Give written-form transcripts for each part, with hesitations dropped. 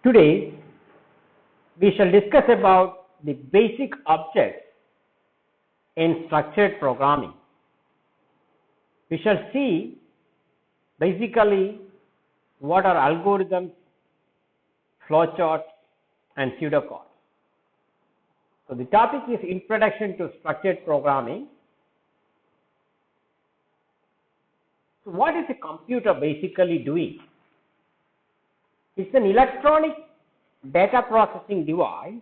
Today, we shall discuss about the basic objects in structured programming. We shall see basically what are algorithms, flowcharts, and pseudocodes. So, the topic is Introduction to Structured Programming. So, what is a computer basically doing? It's an electronic data processing device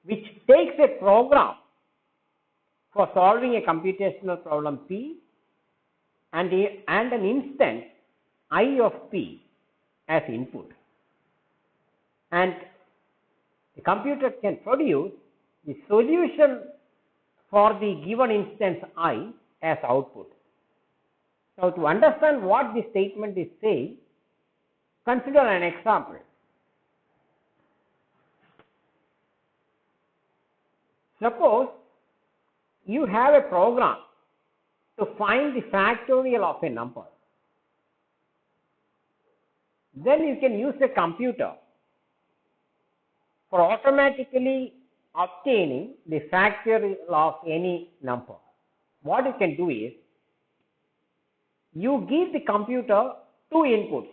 which takes a program for solving a computational problem P and an instance I of P as input, and the computer can produce the solution for the given instance I as output. Now, to understand what this statement is saying, consider an example. Suppose you have a program to find the factorial of a number. Then you can use a computer for automatically obtaining the factorial of any number. What you can do is, you give the computer two inputs,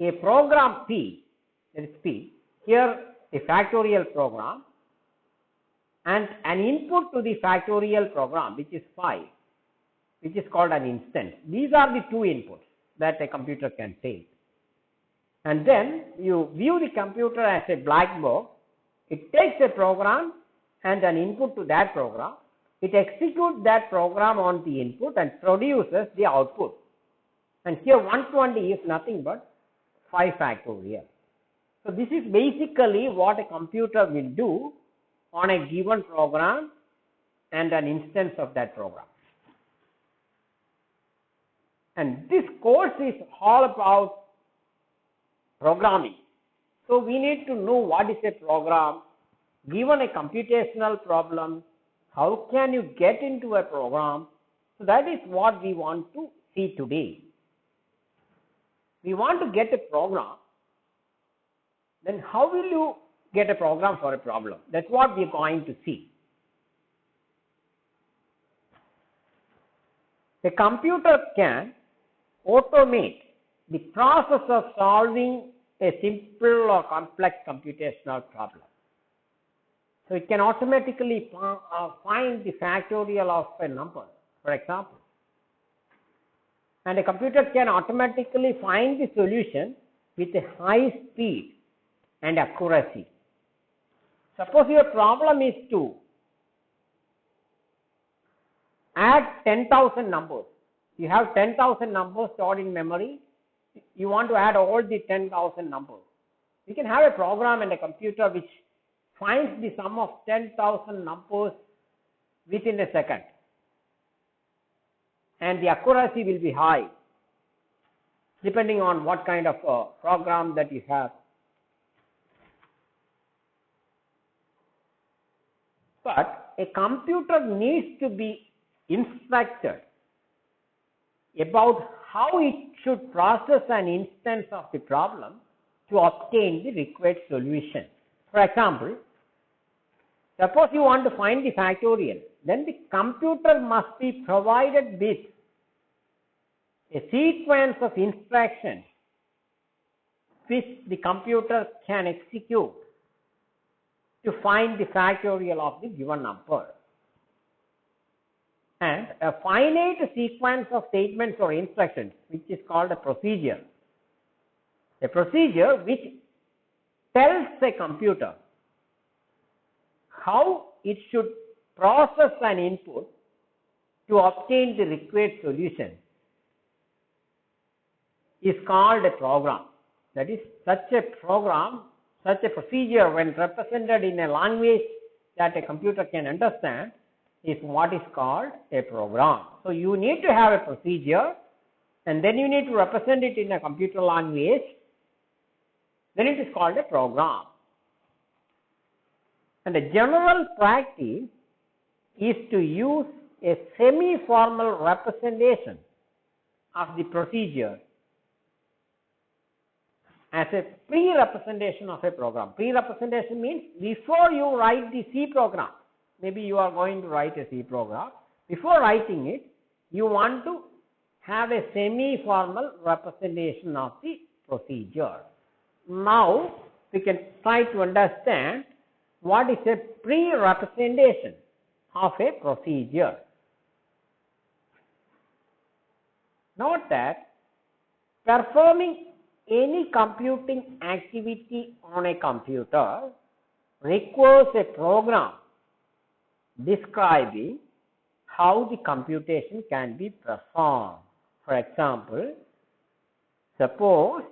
a program P, that is P, here the factorial program, and an input to the factorial program which is 5, which is called an instance. These are the two inputs that a computer can take. And then you view the computer as a black box. It takes a program and an input to that program. It executes that program on the input and produces the output. And here 120 is nothing but 5 factorial. So, this is basically what a computer will do on a given program and an instance of that program. And this course is all about programming. So, we need to know what is a program. Given a computational problem, how can you get into a program? So, that is what we want to see today. We want to get a program. Then how will you get a program for a problem? That's what we are going to see. A computer can automate the process of solving a simple or complex computational problem. So, it can automatically find the factorial of a number, for example. And a computer can automatically find the solution with a high speed and accuracy. Suppose your problem is to add 10,000 numbers. You have 10,000 numbers stored in memory. You want to add all the 10,000 numbers. You can have a program and a computer which finds the sum of 10,000 numbers within a second. And the accuracy will be high, depending on what kind of program that you have. But a computer needs to be instructed about how it should process an instance of the problem to obtain the required solution. For example, suppose you want to find the factorial, then the computer must be provided with a sequence of instructions which the computer can execute to find the factorial of the given number, and a finite sequence of statements or instructions which is called a procedure. A procedure which tells a computer how it should process an input to obtain the required solution is called a program. That is, such a program, such a procedure, when represented in a language that a computer can understand, is what is called a program. So, you need to have a procedure, and then you need to represent it in a computer language, then it is called a program. And the general practice is to use a semi-formal representation of the procedure as a pre-representation of a program. Pre-representation means before you write the C program, maybe you are going to write a C program, before writing it, you want to have a semi-formal representation of the procedure. Now, we can try to understand what is a pre-representation of a procedure. Note that performing any computing activity on a computer requires a program describing how the computation can be performed. For example, suppose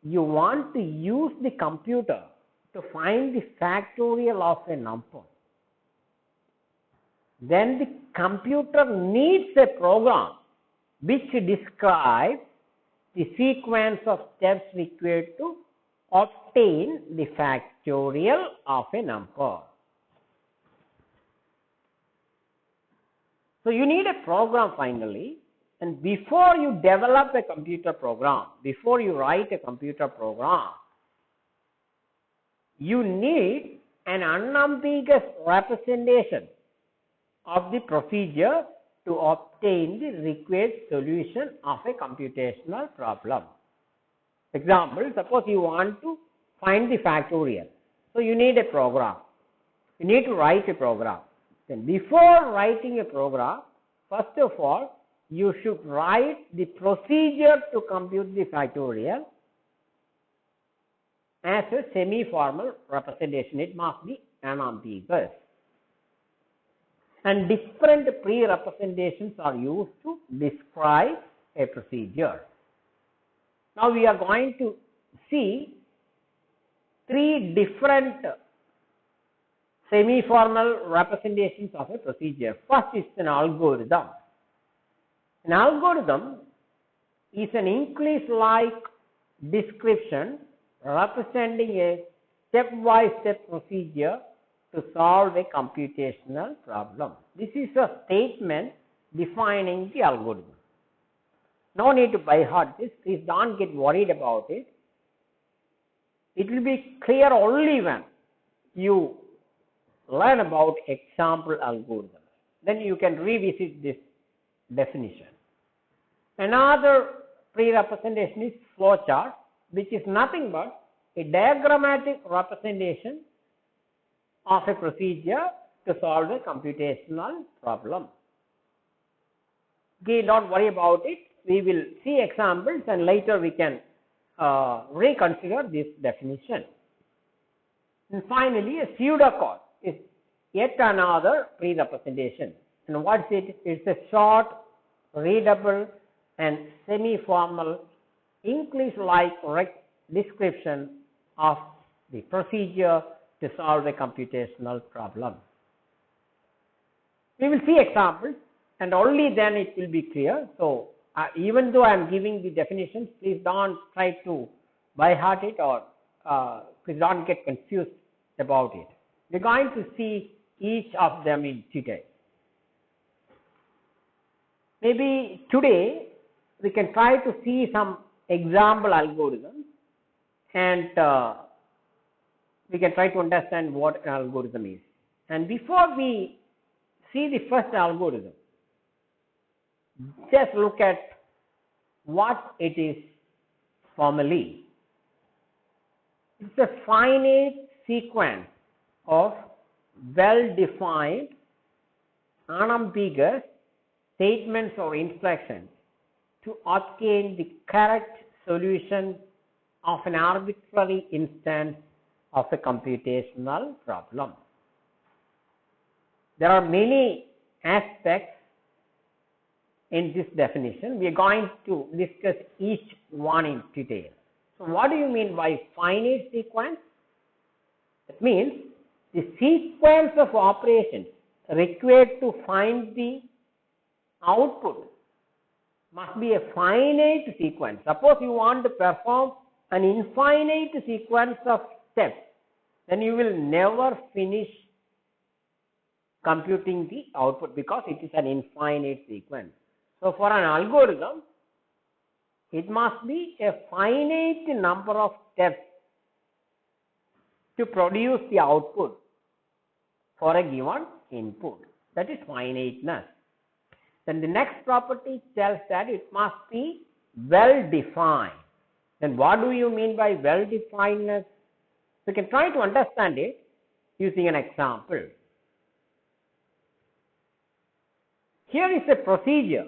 you want to use the computer to find the factorial of a number. Then the computer needs a program which describes the sequence of steps required to obtain the factorial of a number. So, you need a program finally, and before you develop a computer program, before you write a computer program, you need an unambiguous representation of the procedure to obtain the required solution of a computational problem. Example, suppose you want to find the factorial. So, you need a program. You need to write a program. Then before writing a program, first of all, you should write the procedure to compute the factorial as a semi-formal representation. It must be unambiguous. And different pre-representations are used to describe a procedure. Now, we are going to see three different semi-formal representations of a procedure. First is an algorithm. An algorithm is an English-like description representing a step-by-step procedure to solve a computational problem. This is a statement defining the algorithm. No need to by heart this. Please don't get worried about it. It will be clear only when you learn about example algorithms. Then you can revisit this definition. Another pre-representation is flowchart, which is nothing but a diagrammatic representation of a procedure to solve a computational problem. Okay, don't worry about it. We will see examples and later we can reconsider this definition. And finally, a pseudocode is yet another pre-representation. And what is it? It's a short, readable and semi-formal English-like description of the procedure to solve a computational problem. We will see examples and only then it will be clear. So, even though I am giving the definitions, please don't try to by heart it or please don't get confused about it. We are going to see each of them in detail. Maybe today we can try to see some example algorithms and we can try to understand what an algorithm is. And before we see the first algorithm, just look at what it is formally. It's a finite sequence of well-defined, unambiguous statements or instructions to obtain the correct solution of an arbitrary instance of a computational problem. There are many aspects in this definition. We are going to discuss each one in detail. So, what do you mean by finite sequence? It means the sequence of operations required to find the output must be a finite sequence. Suppose you want to perform an infinite sequence of steps, then you will never finish computing the output because it is an infinite sequence. So, for an algorithm, it must be a finite number of steps to produce the output for a given input. That is finiteness. Then the next property tells that it must be well defined. Then what do you mean by well definedness? We can try to understand it using an example. Here is a procedure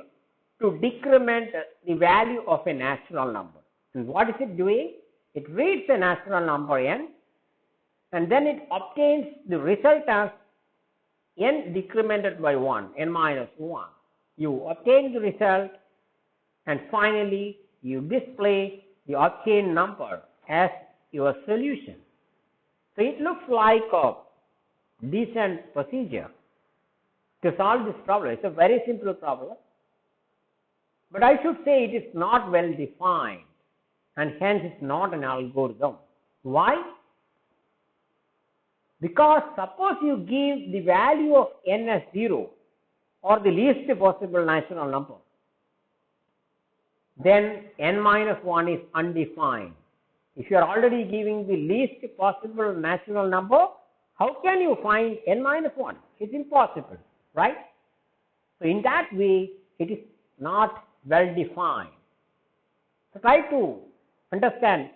to decrement the value of a natural number. And what is it doing? It reads a natural number n, and then it obtains the result as n decremented by 1, n minus 1. You obtain the result, and finally you display the obtained number as your solution. So it looks like a decent procedure to solve this problem. It's a very simple problem, but I should say it is not well defined, and hence it's not an algorithm. Why? Because suppose you give the value of n as 0 or the least possible natural number, then n minus 1 is undefined. If you are already giving the least possible natural number, how can you find n minus 1? It's impossible, right? So in that way, it is not well defined. So try to understand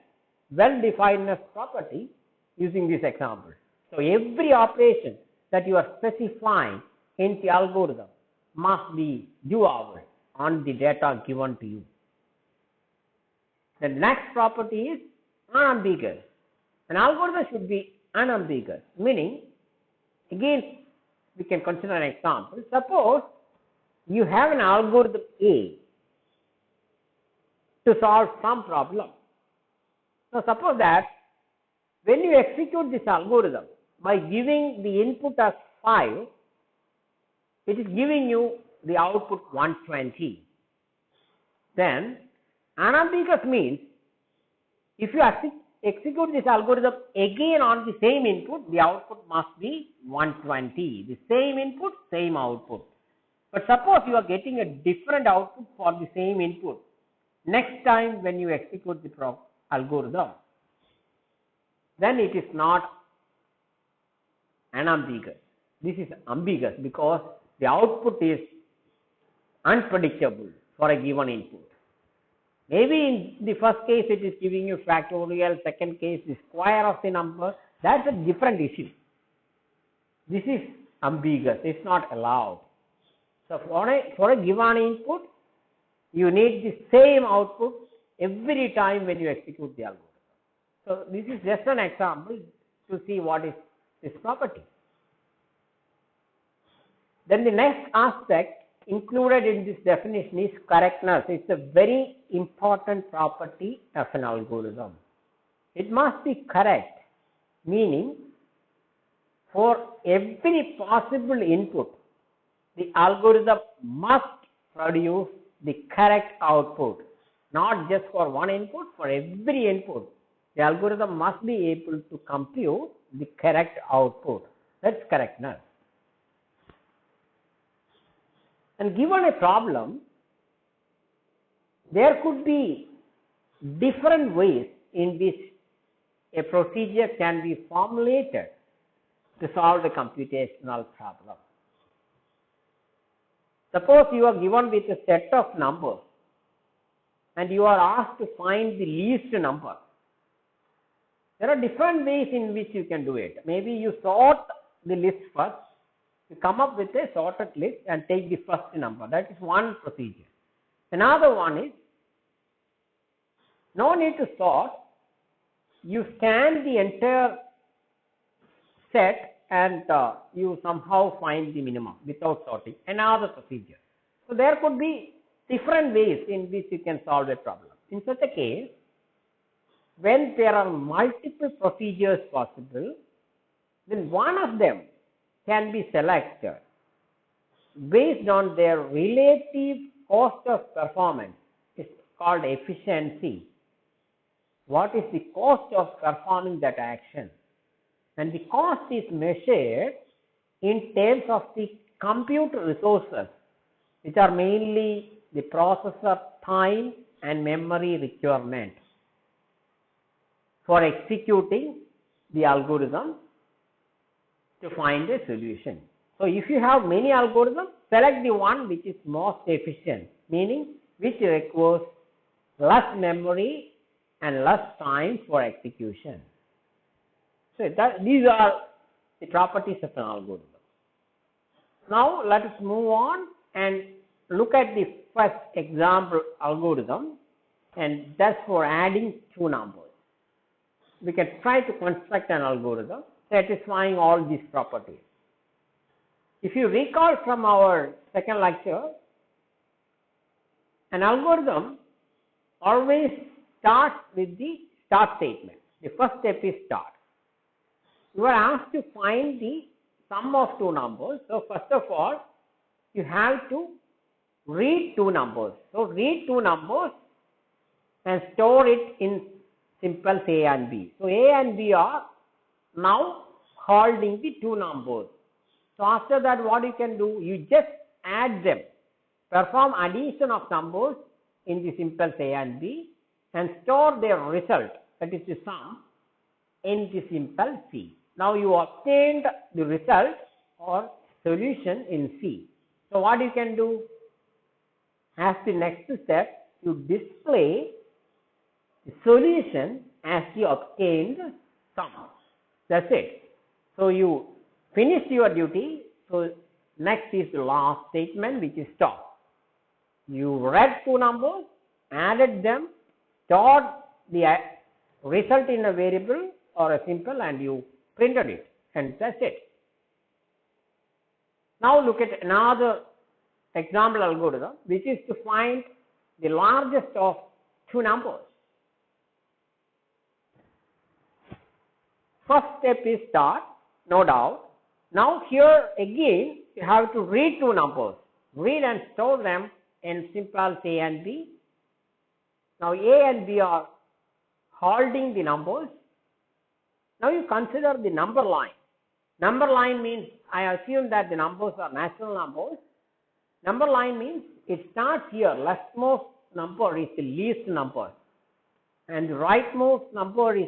well definedness property using this example. So every operation that you are specifying in the algorithm must be doable on the data given to you. The next property is unambiguous. An algorithm should be unambiguous, meaning, again, we can consider an example. Suppose you have an algorithm A to solve some problem. Now, suppose that when you execute this algorithm by giving the input as 5, it is giving you the output 120. Then unambiguous means if you execute this algorithm again on the same input, the output must be 120. The same input, same output. But suppose you are getting a different output for the same input next time when you execute the algorithm, then it is not unambiguous. This is ambiguous because the output is unpredictable for a given input. Maybe in the first case it is giving you factorial, second case the square of the number. That's a different issue. This is ambiguous. It's not allowed. So for a given input, you need the same output every time when you execute the algorithm. So this is just an example to see what is this property. Then the next aspect included in this definition is correctness. It's a very important property of an algorithm. It must be correct, meaning for every possible input, the algorithm must produce the correct output. Not just for one input, for every input, the algorithm must be able to compute the correct output. That's correctness. And given a problem, there could be different ways in which a procedure can be formulated to solve a computational problem. Suppose you are given with a set of numbers and you are asked to find the least number. There are different ways in which you can do it. Maybe you sort the list first. You come up with a sorted list and take the first number. That is one procedure. Another one is, no need to sort. You scan the entire set and you somehow find the minimum without sorting. Another procedure. So there could be different ways in which you can solve a problem. In such a case, when there are multiple procedures possible, then one of them can be selected based on their relative cost of performance. It's called efficiency. What is the cost of performing that action? And the cost is measured in terms of the compute resources, which are mainly the processor time and memory requirement for executing the algorithm to find a solution. So, if you have many algorithms, select the one which is most efficient, meaning which requires less memory and less time for execution. So, these are the properties of an algorithm. Now, let us move on and look at the first example algorithm, and that's for adding two numbers. We can try to construct an algorithm satisfying all these properties. If you recall from our second lecture, an algorithm always starts with the start statement. The first step is start. You are asked to find the sum of two numbers. So, first of all, you have to read two numbers. So, read two numbers and store it in simples A and B. So, A and B are now holding the two numbers. So, after that what you can do, you just add them, perform addition of numbers in the simples A and B and store their result, that is the sum, in the simple C. Now, you obtained the result or solution in C. So, what you can do, as the next step, you display the solution as the obtained sum. That's it. So, you finished your duty. So, next is the last statement, which is stop. You read two numbers, added them, stored the result in a variable or a simple, and you printed it, and that's it. Now, look at another example algorithm, which is to find the largest of two numbers. First step is start, no doubt. Now, here again you have to read two numbers, read and store them in simples A and B. Now, A and B are holding the numbers. Now, you consider the number line. Number line means, I assume that the numbers are natural numbers. Number line means it starts here, leftmost number is the least number, and the rightmost number is,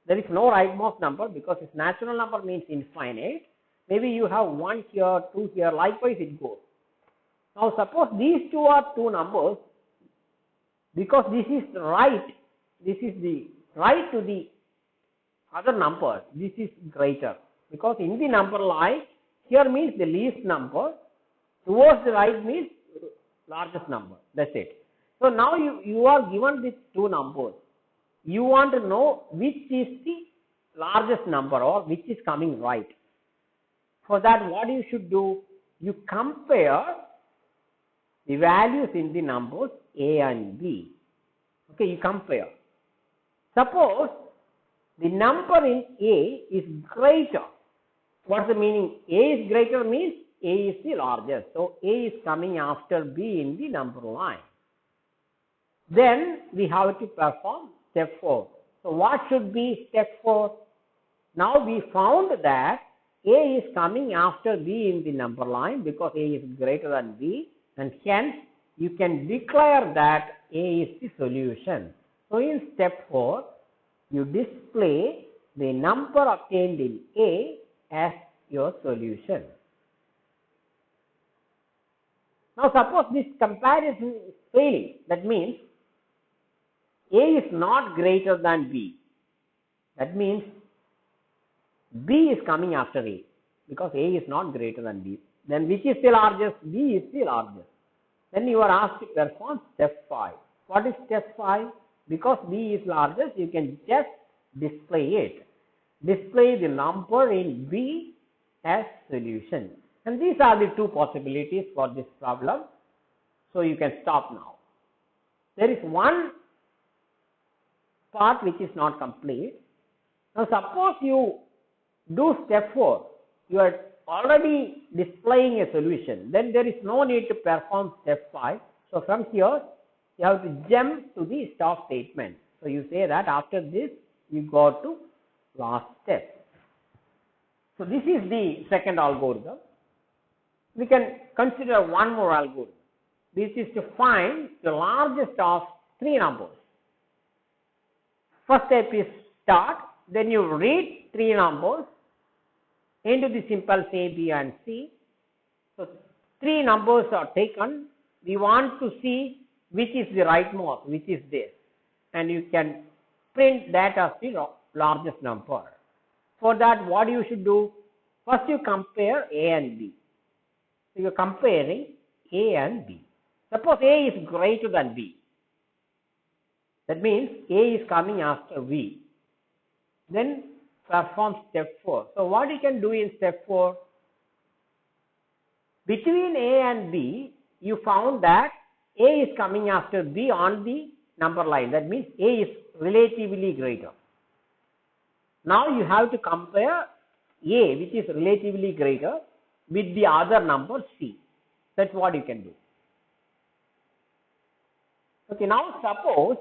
there is no rightmost number because its natural number means infinite. Maybe you have one here, two here, likewise it goes. Now, suppose these two are two numbers, because this is right, this is the right to the other number, this is greater, because in the number line, here means the least number, towards the right means largest number, that's it. So, now you are given these two numbers, you want to know which is the largest number or which is coming right. For that, what you should do, you compare the values in the numbers A and B. Okay, you compare. Suppose the number in A is greater. What's the meaning? A is greater means A is the largest. So, A is coming after B in the number line. Then we have to perform step 4. So, what should be step 4? Now, we found that A is coming after B in the number line because A is greater than B, and hence you can declare that A is the solution. So, in step 4, you display the number obtained in A as your solution. Now, suppose this comparison is failing, that means A is not greater than B. That means B is coming after A because A is not greater than B. Then which is the largest? B is the largest. Then you are asked to perform step 5. What is step 5? Because B is largest, you can just display it. Display the number in B as solution. And these are the two possibilities for this problem. So, you can stop now. There is one part which is not complete. Now, suppose you do step 4, you are already displaying a solution, then there is no need to perform step 5. So, from here you have to jump to the stop statement. So, you say that after this you go to last step. So, this is the second algorithm. We can consider one more algorithm. this is to find the largest of three numbers. First step is start, then you read three numbers into the simples A, B and C. So three numbers are taken. We want to see which is the rightmost, which is this, and you can print that as the largest number. For that, what you should do? First you compare A and B. So you are comparing A and B. Suppose A is greater than B. That means A is coming after B. Then perform step 4. So what you can do in step 4? Between A and B, you found that A is coming after B on the number line. That means A is relatively greater. Now you have to compare A, which is relatively greater, with the other number C. That's what you can do. Okay, now suppose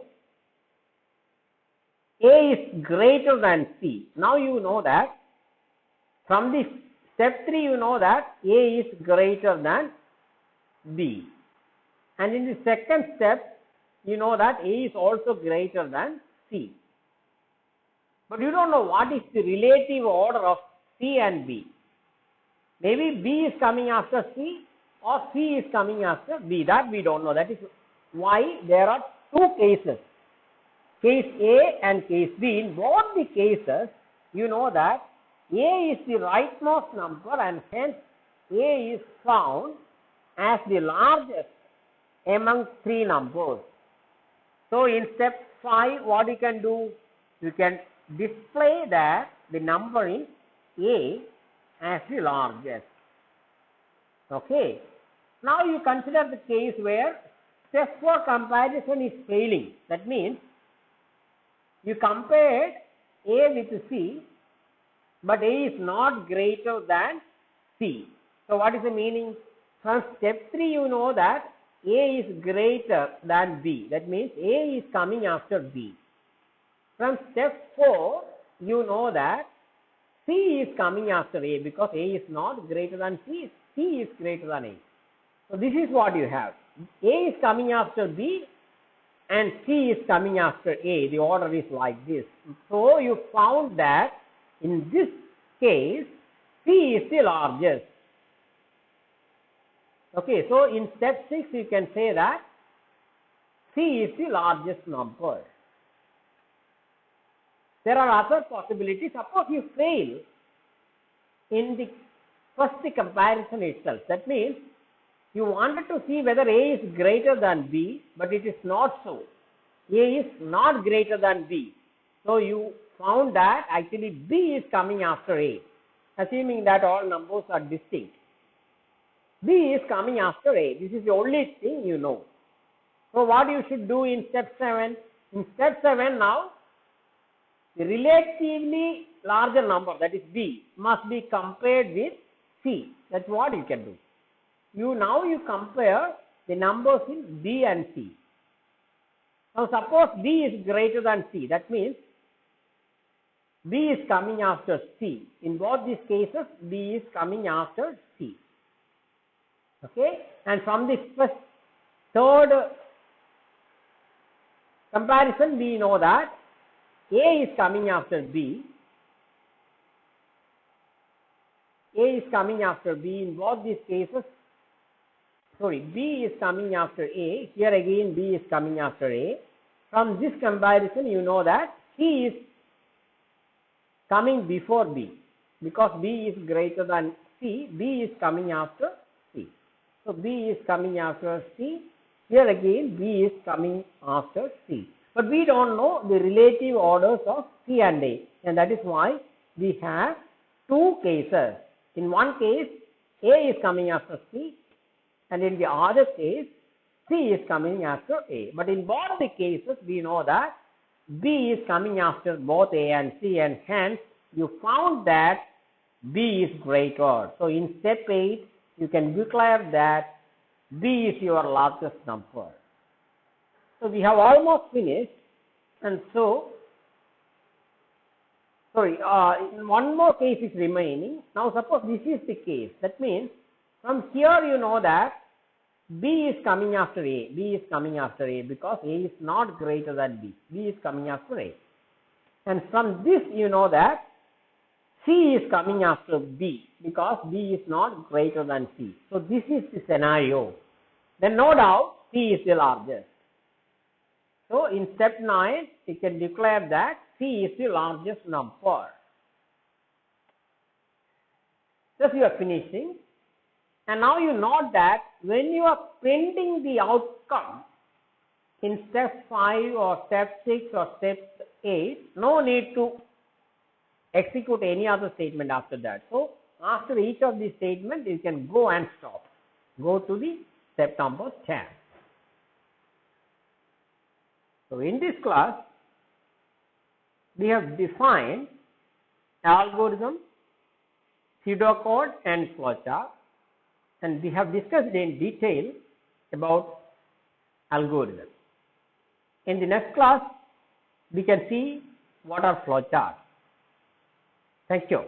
A is greater than C. Now you know that from the step 3 you know that A is greater than B. And in the second step you know that A is also greater than C. But you don't know what is the relative order of C and B. Maybe B is coming after C or C is coming after B. That we don't know. That is why there are two cases. Case A and case B. In both the cases, you know that A is the rightmost number and hence A is found as the largest among three numbers. So in step 5, what you can do? You can display that the number in A as the largest. Okay. Now you consider the case where step 4 comparison is failing. That means you compared A with C, but A is not greater than C. So what is the meaning? From step 3 you know that A is greater than B. That means A is coming after B. From step 4 you know that C is coming after A because A is not greater than C. C is greater than A. So this is what you have. A is coming after B and C is coming after A. The order is like this. So you found that in this case C is the largest. Okay, so in step 6 you can say that C is the largest number. There are other possibilities. Suppose you fail in the first comparison itself. That means you wanted to see whether A is greater than B, but it is not so. A is not greater than B. So you found that actually B is coming after A, assuming that all numbers are distinct. B is coming after A. This is the only thing you know. So what you should do in step 7? In step 7 now, the relatively larger number, that is B, must be compared with C. That's what you can do. Now you compare the numbers in B and C. Now suppose B is greater than C. That means B is coming after C. In both these cases, B is coming after C. Okay, and from the third comparison, we know that A is coming after B. A is coming after B in both these cases. Sorry, B is coming after A. Here again, B is coming after A. From this comparison, you know that C is coming before B because B is greater than C. B is coming after C. So B is coming after C. Here again B is coming after C. But we don't know the relative orders of C and A, and that is why we have two cases. In one case A is coming after C, and in the other case C is coming after A. But in both the cases we know that B is coming after both A and C, and hence you found that B is greater. So in step 8 you can declare that B is your largest number. So we have almost finished, and so one more case is remaining. Now suppose this is the case. That means from here you know that B is coming after A. B is coming after A because A is not greater than B. B is coming after A. And from this you know that C is coming after B because B is not greater than C. So this is the scenario. Then no doubt C is the largest. So in step 9, we can declare that C is the largest number. Thus you are finishing. And now you note that when you are printing the outcome in step 5 or step 6 or step 8, no need to execute any other statement after that. So after each of these statements, you can go and stop. Go to the step number 10. So in this class, we have defined algorithm, pseudocode and flowchart, and we have discussed in detail about algorithms. In the next class, we can see what are flowcharts. Thank you.